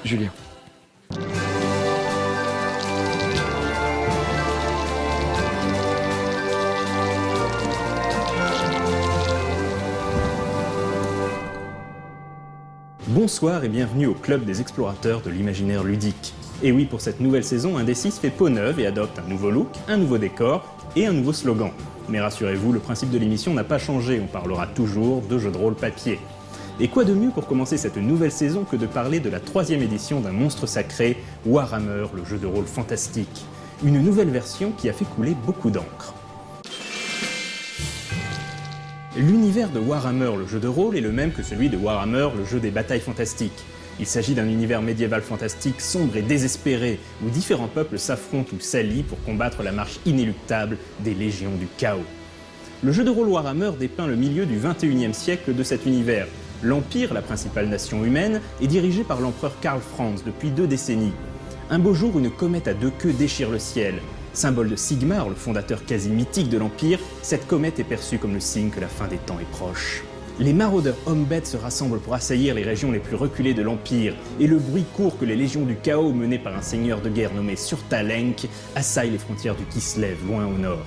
Julien. Bonsoir et bienvenue au Club des explorateurs de l'imaginaire ludique. Et oui, pour cette nouvelle saison, Indecis fait peau neuve et adopte un nouveau look, un nouveau décor et un nouveau slogan. Mais rassurez-vous, le principe de l'émission n'a pas changé, on parlera toujours de jeux de rôle papier. Et quoi de mieux pour commencer cette nouvelle saison que de parler de la 3e édition d'un monstre sacré, Warhammer, le jeu de rôle fantastique. Une nouvelle version qui a fait couler beaucoup d'encre. L'univers de Warhammer, le jeu de rôle, est le même que celui de Warhammer, le jeu des batailles fantastiques. Il s'agit d'un univers médiéval fantastique sombre et désespéré, où différents peuples s'affrontent ou s'allient pour combattre la marche inéluctable des légions du chaos. Le jeu de rôle Warhammer dépeint le milieu du 21e siècle de cet univers. L'Empire, la principale nation humaine, est dirigé par l'empereur Karl Franz depuis 2 décennies. Un beau jour, une comète à 2 queues déchire le ciel. Symbole de Sigmar, le fondateur quasi mythique de l'Empire, cette comète est perçue comme le signe que la fin des temps est proche. Les maraudeurs hommes-bêtes se rassemblent pour assaillir les régions les plus reculées de l'Empire, et le bruit court que les légions du chaos menées par un seigneur de guerre nommé Surtalenk assaillent les frontières du Kislev, loin au nord.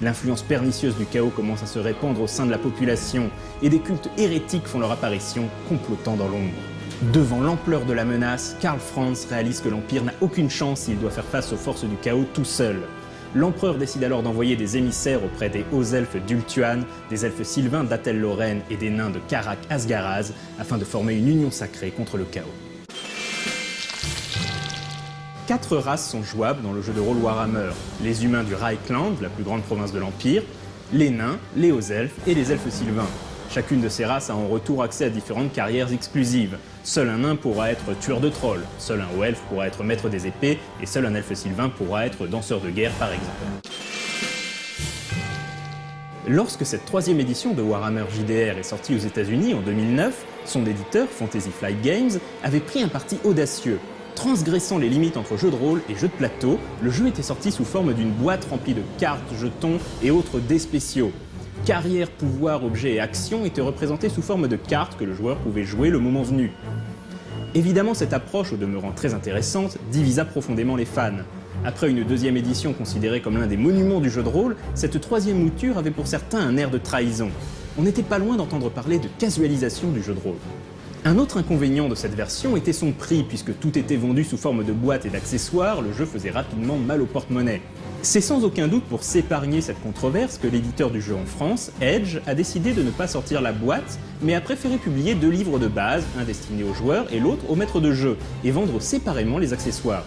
L'influence pernicieuse du chaos commence à se répandre au sein de la population, et des cultes hérétiques font leur apparition, complotant dans l'ombre. Devant l'ampleur de la menace, Karl Franz réalise que l'Empire n'a aucune chance s'il doit faire face aux forces du chaos tout seul. L'empereur décide alors d'envoyer des émissaires auprès des hauts elfes d'Ultuan, des elfes sylvains d'Atel Loren et des nains de Karak Asgaraz afin de former une union sacrée contre le chaos. 4 races sont jouables dans le jeu de rôle Warhammer. Les humains du Reichland, la plus grande province de l'Empire, les nains, les hauts elfes et les elfes sylvains. Chacune de ces races a en retour accès à différentes carrières exclusives. Seul un nain pourra être tueur de trolls, seul un haut elfe pourra être maître des épées, et seul un elfe sylvain pourra être danseur de guerre par exemple. Lorsque cette 3e édition de Warhammer JDR est sortie aux États-Unis en 2009, son éditeur, Fantasy Flight Games, avait pris un parti audacieux. Transgressant les limites entre jeux de rôle et jeux de plateau, le jeu était sorti sous forme d'une boîte remplie de cartes, jetons et autres dés spéciaux. Carrière, pouvoir, objets et actions étaient représentés sous forme de cartes que le joueur pouvait jouer le moment venu. Évidemment, cette approche, au demeurant très intéressante, divisa profondément les fans. Après une 2e édition considérée comme l'un des monuments du jeu de rôle, cette 3e mouture avait pour certains un air de trahison. On n'était pas loin d'entendre parler de casualisation du jeu de rôle. Un autre inconvénient de cette version était son prix, puisque tout était vendu sous forme de boîtes et d'accessoires, le jeu faisait rapidement mal au porte-monnaie. C'est sans aucun doute pour s'épargner cette controverse que l'éditeur du jeu en France, Edge, a décidé de ne pas sortir la boîte, mais a préféré publier 2 livres de base, un destiné aux joueurs et l'autre aux maîtres de jeu, et vendre séparément les accessoires.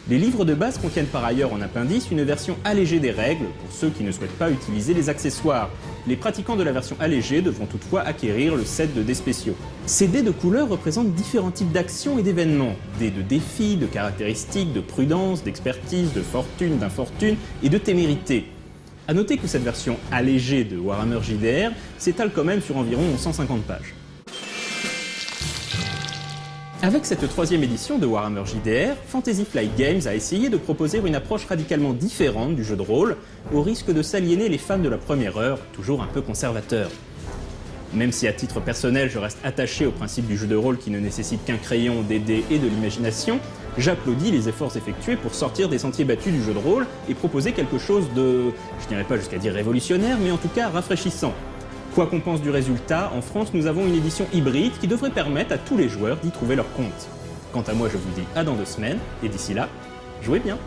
Les livres de base contiennent par ailleurs en appendice une version allégée des règles, pour ceux qui ne souhaitent pas utiliser les accessoires. Les pratiquants de la version allégée devront toutefois acquérir le set de dés spéciaux. Ces dés de couleurs représentent différents types d'actions et d'événements. Dés de défis, de caractéristiques, de prudence, d'expertise, de fortune, d'infortune et de témérité. A noter que cette version allégée de Warhammer JDR s'étale quand même sur environ 150 pages. Avec cette 3e édition de Warhammer JDR, Fantasy Flight Games a essayé de proposer une approche radicalement différente du jeu de rôle, au risque de s'aliéner les fans de la première heure, toujours un peu conservateurs. Même si à titre personnel je reste attaché au principe du jeu de rôle qui ne nécessite qu'un crayon, des dés et de l'imagination, j'applaudis les efforts effectués pour sortir des sentiers battus du jeu de rôle et proposer quelque chose de, je n'irai pas jusqu'à dire révolutionnaire, mais en tout cas rafraîchissant. Quoi qu'on pense du résultat, en France nous avons une édition hybride qui devrait permettre à tous les joueurs d'y trouver leur compte. Quant à moi je vous dis à dans 2 semaines, et d'ici là, jouez bien!